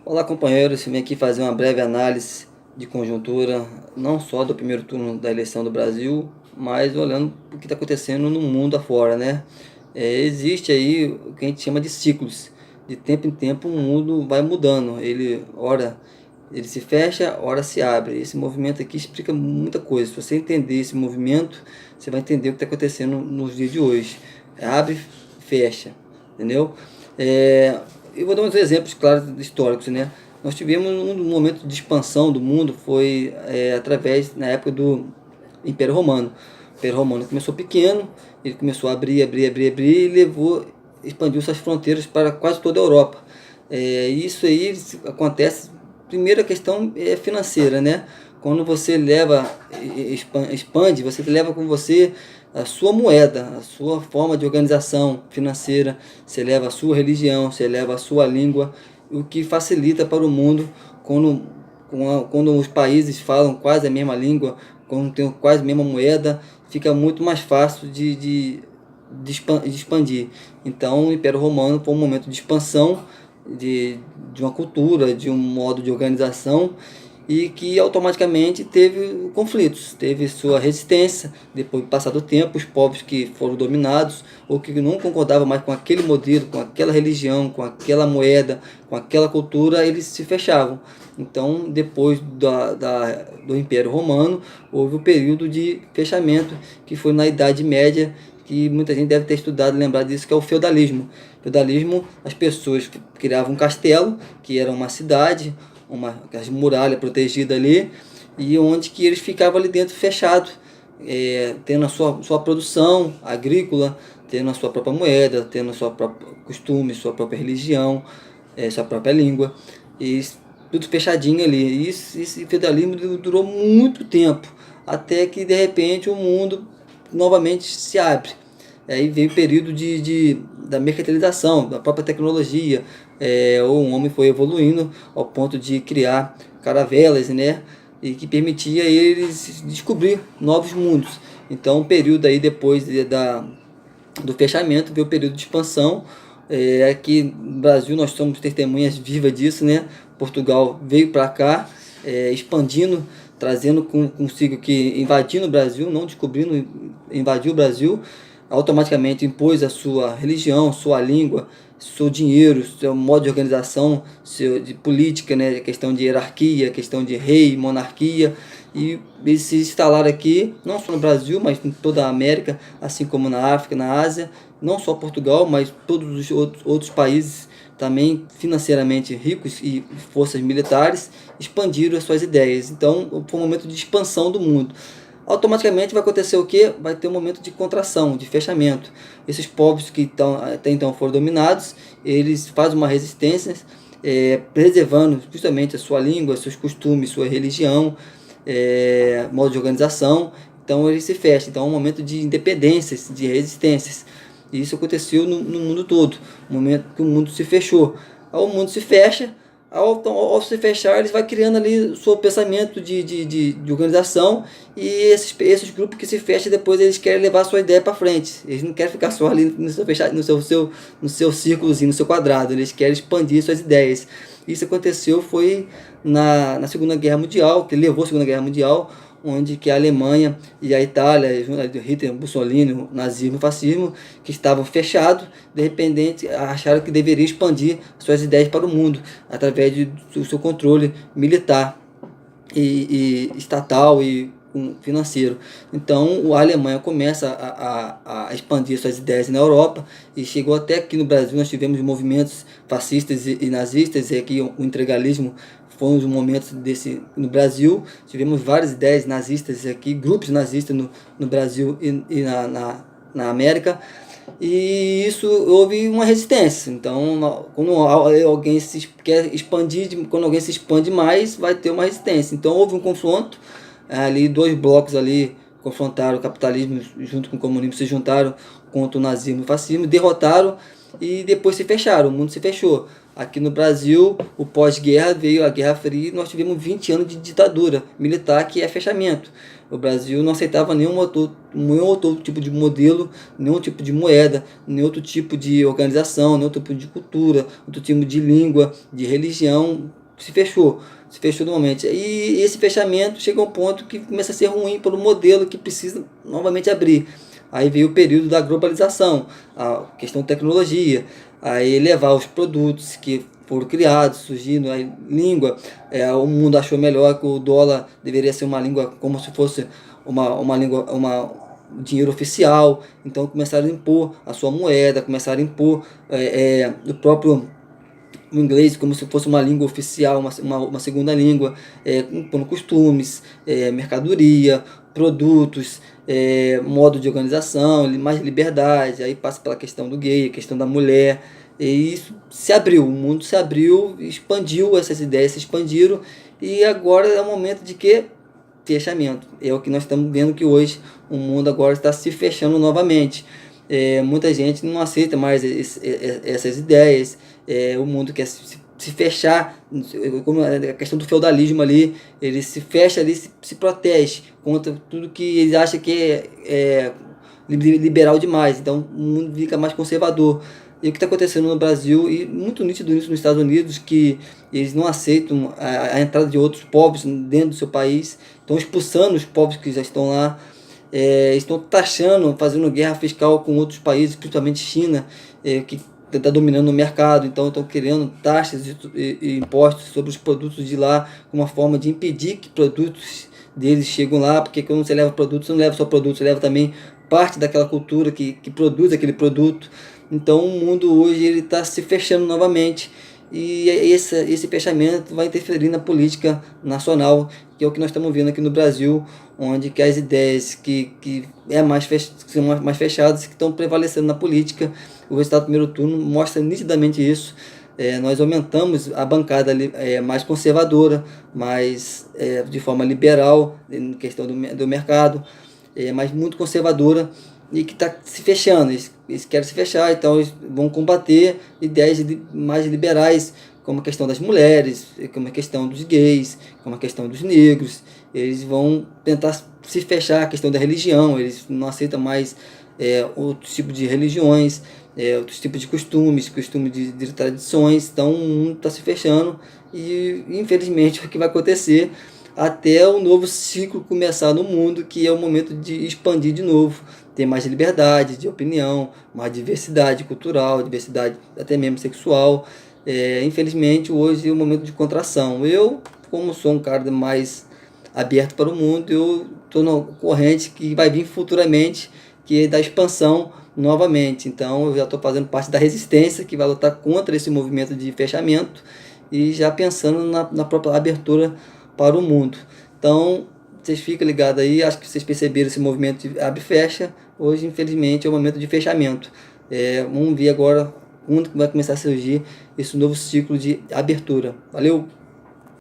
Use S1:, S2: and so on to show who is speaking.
S1: Olá, companheiros. Vim aqui fazer uma breve análise de conjuntura, não só do primeiro turno da eleição do Brasil, mas olhando o que está acontecendo no mundo afora, né? Existe aí o que a gente chama de ciclos. De tempo em tempo o mundo vai mudando. Ora, ele se fecha, ora se abre. Esse movimento aqui explica muita coisa. Se você entender esse movimento, você vai entender o que está acontecendo nos dias de hoje. Abre, fecha, entendeu? Eu vou dar uns exemplos claros históricos, né? Nós tivemos um momento de expansão do mundo, foi através, na época do Império Romano. O Império Romano começou pequeno, ele começou a abrir e expandiu suas fronteiras para quase toda a Europa. Isso aí acontece, primeira questão é financeira, né? Quando você expande, você leva com você a sua moeda, a sua forma de organização financeira, você leva a sua religião, você leva a sua língua, o que facilita para o mundo quando os países falam quase a mesma língua, quando tem quase a mesma moeda, fica muito mais fácil de expandir. Então o Império Romano foi um momento de expansão de uma cultura, de um modo de organização, e que automaticamente teve conflitos, teve sua resistência. Depois, passado o tempo, os povos que foram dominados ou que não concordavam mais com aquele modelo, com aquela religião, com aquela moeda, com aquela cultura, eles se fechavam. Então, depois do Império Romano, houve o período de fechamento, que foi na Idade Média, que muita gente deve ter estudado, lembrar disso, que é o feudalismo. Feudalismo, as pessoas criavam um castelo, que era uma cidade, uma muralha protegida ali, e onde que eles ficavam ali dentro fechados, tendo a sua produção agrícola, tendo a sua própria moeda, tendo a sua própria costume, sua própria religião, sua própria língua, e tudo fechadinho ali. E esse feudalismo durou muito tempo, até que de repente o mundo novamente se abre. Aí veio o período da mercantilização, da própria tecnologia. O homem foi evoluindo ao ponto de criar caravelas, né? E que permitia eles descobrir novos mundos. Então, o período aí depois do fechamento veio o período de expansão. Aqui no Brasil nós somos testemunhas vivas disso, né? Portugal veio para cá, expandindo, trazendo consigo que invadindo o Brasil, não descobrindo, invadiu o Brasil, automaticamente impôs a sua religião, sua língua, seu dinheiro, seu modo de organização, de política, né, questão de hierarquia, questão de rei, monarquia, e eles se instalaram aqui, não só no Brasil, mas em toda a América, assim como na África, na Ásia, não só Portugal, mas todos os outros países também financeiramente ricos e forças militares expandiram as suas ideias. Então foi um momento de expansão do mundo. Automaticamente vai acontecer o que? Vai ter um momento de contração, de fechamento. Esses povos que até então foram dominados, eles fazem uma resistência, preservando justamente a sua língua, seus costumes, sua religião, modo de organização. Então eles se fecham. Então é um momento de independências, de resistências. E isso aconteceu no mundo todo, um momento que o mundo se fechou. O mundo se fecha, ao se fechar, eles vão criando ali o seu pensamento de organização, e esses grupos que se fecham, depois eles querem levar a sua ideia para frente. Eles não querem ficar só ali no seu círculozinho, no seu quadrado, eles querem expandir suas ideias. Isso aconteceu foi na Segunda Guerra Mundial, que levou a Segunda Guerra Mundial, onde que a Alemanha e a Itália, Hitler, Mussolini, o nazismo, o fascismo, que estavam fechados, de repente acharam que deveriam expandir suas ideias para o mundo, através do seu controle militar e estatal e financeiro. Então a Alemanha começa a expandir suas ideias na Europa, e chegou até aqui no Brasil. Nós tivemos movimentos fascistas e nazistas, e aqui o integralismo foi um dos momentos no Brasil. Tivemos várias ideias nazistas aqui, grupos nazistas no Brasil e na América, e isso houve uma resistência. Então, quando alguém quer expandir, quando alguém se expande mais, vai ter uma resistência. Então houve um confronto ali, dois blocos ali confrontaram o capitalismo junto com o comunismo, se juntaram contra o nazismo e o fascismo, derrotaram, e depois se fecharam, o mundo se fechou. Aqui no Brasil, o pós-guerra veio a Guerra Fria e nós tivemos 20 anos de ditadura militar, que é fechamento. O Brasil não aceitava nenhum outro tipo de modelo, nenhum tipo de moeda, nenhum outro tipo de organização, nenhum outro tipo de cultura, outro tipo de língua, de religião. Se fechou normalmente. E esse fechamento chega a um ponto que começa a ser ruim pelo modelo que precisa novamente abrir. Aí veio o período da globalização, a questão de tecnologia, aí levar os produtos que foram criados, surgindo a língua, o mundo achou melhor que o dólar deveria ser uma língua como se fosse uma língua, dinheiro oficial, então começaram a impor a sua moeda, começaram a impor o próprio o inglês como se fosse uma língua oficial, uma segunda língua, impondo costumes, mercadoria, produtos, modo de organização, mais liberdade, aí passa pela questão do gay, a questão da mulher, e isso se abriu, o mundo se abriu, expandiu, essas ideias se expandiram, e agora é o momento de que? Fechamento. É o que nós estamos vendo que hoje o mundo agora está se fechando novamente. Muita gente não aceita mais essas ideias, o mundo quer se fechar, como a questão do feudalismo ali, ele se fecha ali, se protege contra tudo que eles acham que é liberal demais, então o mundo fica mais conservador. E o que está acontecendo no Brasil, e muito nítido isso nos Estados Unidos, que eles não aceitam a entrada de outros povos dentro do seu país, estão expulsando os povos que já estão lá, estão taxando, fazendo guerra fiscal com outros países, principalmente China, que está dominando o mercado, então estão criando taxas e impostos sobre os produtos de lá, como uma forma de impedir que produtos deles cheguem lá, porque quando você leva produto, você não leva só produto, você leva também parte daquela cultura que produz aquele produto. Então o mundo hoje ele está se fechando novamente, e esse fechamento vai interferir na política nacional, que é o que nós estamos vendo aqui no Brasil, onde que as ideias que são mais fechadas, que estão prevalecendo na política. O resultado do primeiro turno mostra nitidamente isso. Nós aumentamos a bancada mais conservadora, mais de forma liberal, em questão do mercado, mas muito conservadora, e que está se fechando. Eles querem se fechar, então eles vão combater ideias mais liberais, como a questão das mulheres, como a questão dos gays, como a questão dos negros. Eles vão tentar se fechar, a questão da religião, eles não aceitam mais outros tipos de religiões, outros tipos de costumes de tradições. Então o mundo está se fechando, e infelizmente o que vai acontecer até o novo ciclo começar no mundo, que é o momento de expandir de novo, ter mais liberdade de opinião, mais diversidade cultural, diversidade até mesmo sexual. Infelizmente hoje é um momento de contração. Eu, como sou um cara mais aberto para o mundo, eu estou na corrente que vai vir futuramente, que é da expansão novamente. Então eu já estou fazendo parte da resistência que vai lutar contra esse movimento de fechamento, e já pensando na própria abertura para o mundo. Então vocês ficam ligados aí, acho que vocês perceberam esse movimento de abre e fecha. Hoje infelizmente é o momento de fechamento. Vamos ver agora quando vai começar a surgir esse novo ciclo de abertura. Valeu!